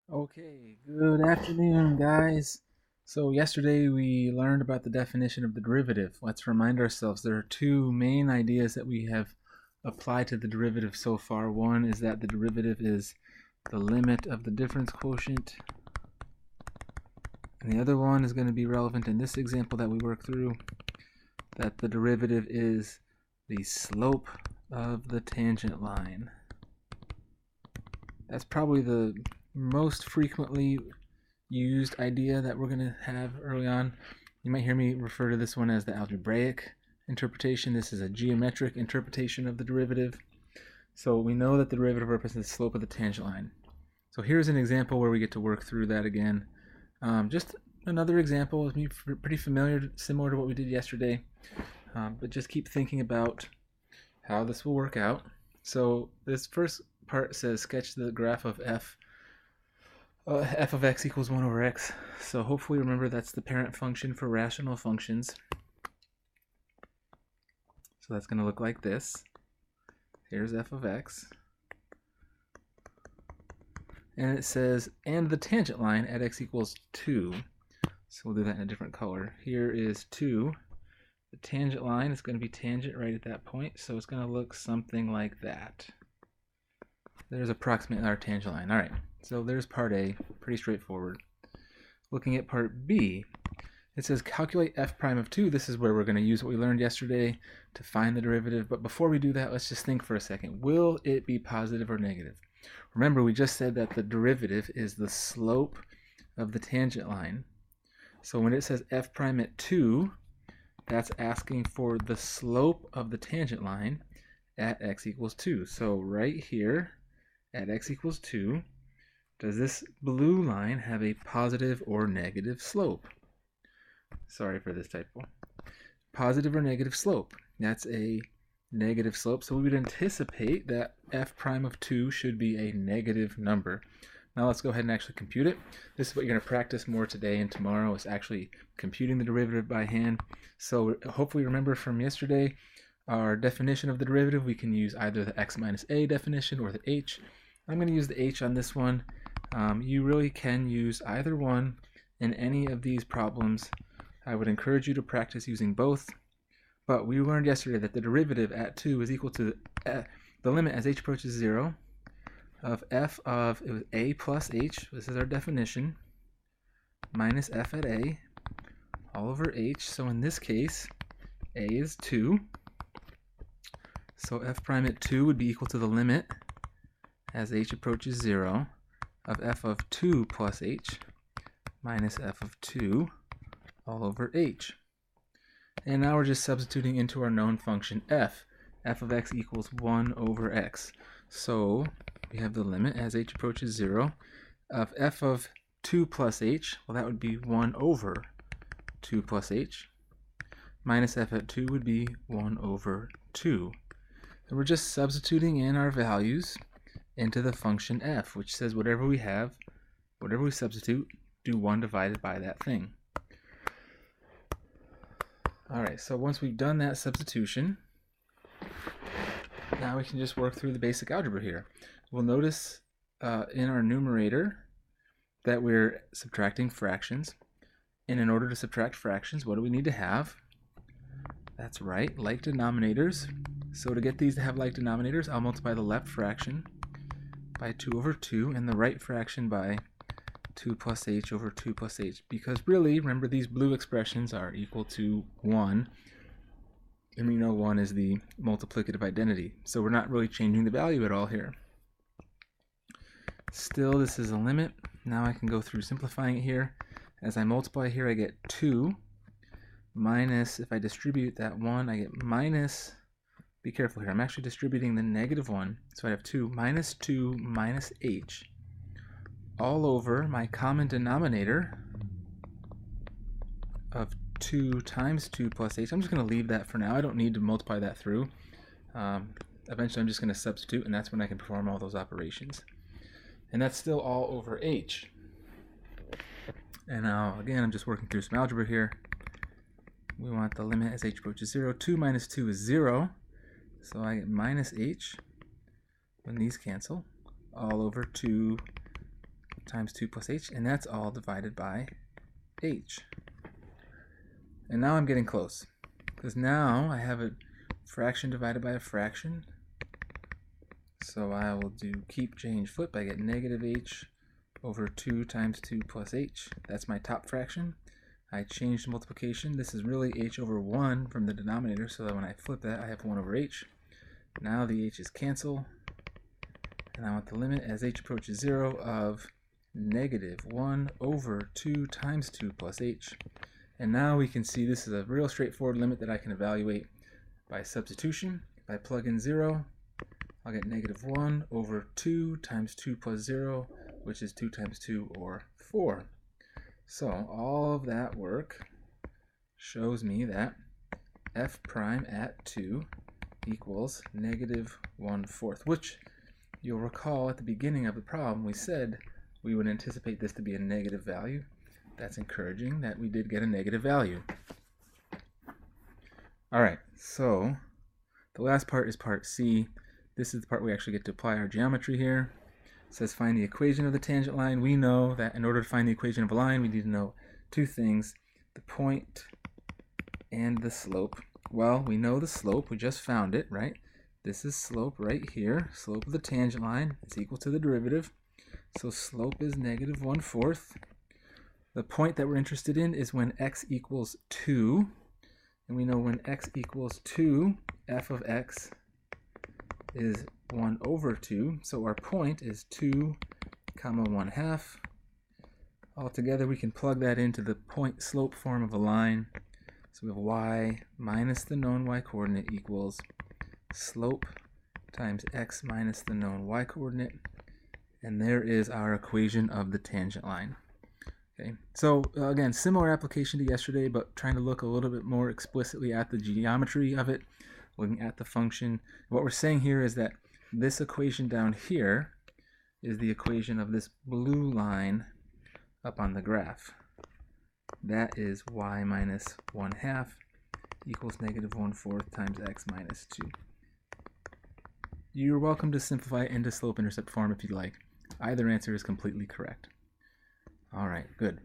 Okay, good afternoon, guys. So, yesterday we learned about the definition of the derivative. Let's remind ourselves there are two main ideas that we have applied to the derivative so far. One is that the derivative is the limit of the difference quotient, and the other one is going to be relevant in this example that we work through, that the derivative is the slope of the tangent line. That's probably the most frequently used idea that we're going to have early on. You might hear me refer to this one as the algebraic interpretation. This is a geometric interpretation of the derivative. So we know that the derivative represents the slope of the tangent line. So here's an example where we get to work through that again. Just another example is pretty familiar, similar to what we did yesterday, but just keep thinking about how this will work out. So this first part says sketch the graph of f of x equals 1 over x. So hopefully remember that's the parent function for rational functions. So that's going to look like this. Here's f of x. And it says, and the tangent line at x equals 2. So we'll do that in a different color. Here is 2. The tangent line is going to be tangent right at that point, so it's going to look something like that. There's approximately our tangent line. All right, so there's part A, pretty straightforward. Looking at part B, it says calculate f prime of 2. This is where we're going to use what we learned yesterday to find the derivative. But before we do that, let's just think for a second. Will it be positive or negative? Remember, we just said that the derivative is the slope of the tangent line. So when it says f prime at 2, that's asking for the slope of the tangent line at x equals 2. So right here, at x equals 2, does this blue line have a positive or negative slope? Sorry for this typo. Positive or negative slope. That's a negative slope, so we would anticipate that f prime of 2 should be a negative number. Now let's go ahead and actually compute it. This is what you're going to practice more today and tomorrow, is actually computing the derivative by hand. So hopefully remember from yesterday, our definition of the derivative, we can use either the x minus a definition or the h. I'm going to use the h on this one. You really can use either one in any of these problems. I would encourage you to practice using both. But we learned yesterday that the derivative at 2 is equal to the limit as h approaches 0 of f of, it was a plus h, this is our definition, minus f at a all over h. So in this case, a is 2. So f prime at 2 would be equal to the limit as h approaches 0 of f of 2 plus h minus f of 2 all over h. And now we're just substituting into our known function f. F of x equals 1 over x. So we have the limit as h approaches 0 of f of 2 plus h. Well, that would be 1 over 2 plus h. Minus f at 2 would be 1 over 2. And we're just substituting in our values into the function f, which says whatever we have, whatever we substitute, do 1 divided by that thing. Alright, so once we've done that substitution, now we can just work through the basic algebra here. We'll notice in our numerator that we're subtracting fractions. And in order to subtract fractions, what do we need to have? That's right, like denominators. So to get these to have like denominators, I'll multiply the left fraction by 2 over 2 and the right fraction by 2 plus h over 2 plus h. Because really, remember, these blue expressions are equal to 1. And we know 1 is the multiplicative identity. So we're not really changing the value at all here. Still, this is a limit. Now I can go through simplifying it here. As I multiply here, I get 2 minus, if I distribute that 1, I get minus, be careful here, I'm actually distributing the negative 1. So I have 2 minus h all over my common denominator of 2 times 2 plus h. I'm just going to leave that for now. I don't need to multiply that through. Eventually I'm just going to substitute, and that's when I can perform all those operations. And that's still all over h. And now, again, I'm just working through some algebra here. We want the limit as h approaches 0. 2 minus 2 is 0. So I get minus h when these cancel, all over 2 times 2 plus h, and that's all divided by h. And now I'm getting close, because now I have a fraction divided by a fraction. So I will do keep, change, flip. I get negative h over 2 times 2 plus h. That's my top fraction. I change the multiplication. This is really h over 1 from the denominator, so that when I flip that, I have 1 over h. Now the h's cancel, and I want the limit as h approaches 0 of negative 1 over 2 times 2 plus h. And now we can see this is a real straightforward limit that I can evaluate by substitution. If I plug in 0, I'll get negative 1 over 2 times 2 plus 0, which is 2 times 2, or 4. So all of that work shows me that f prime at 2 equals negative 1/4, which you'll recall at the beginning of the problem we said we would anticipate this to be a negative value. That's encouraging that we did get a negative value. Alright, so the last part is part C. This is the part we actually get to apply our geometry here. It says find the equation of the tangent line. We know that in order to find the equation of a line, we need to know two things: the point and the slope. Well, we know the slope. We just found it, right? This is slope right here. Slope of the tangent line is equal to the derivative. So slope is negative 1/4. The point that we're interested in is when x equals 2. And we know when x equals 2, f of x is 1 over 2. So our point is 2, 1/2. Altogether, we can plug that into the point slope form of a line. So we have y minus the known y coordinate equals slope times x minus the known y coordinate. And there is our equation of the tangent line. Okay, so again, similar application to yesterday, but trying to look a little bit more explicitly at the geometry of it, looking at the function. What we're saying here is that this equation down here is the equation of this blue line up on the graph. That is y minus 1/2 equals negative 1/4 times x minus 2. You're welcome to simplify it into slope-intercept form if you'd like. Either answer is completely correct. All right, good.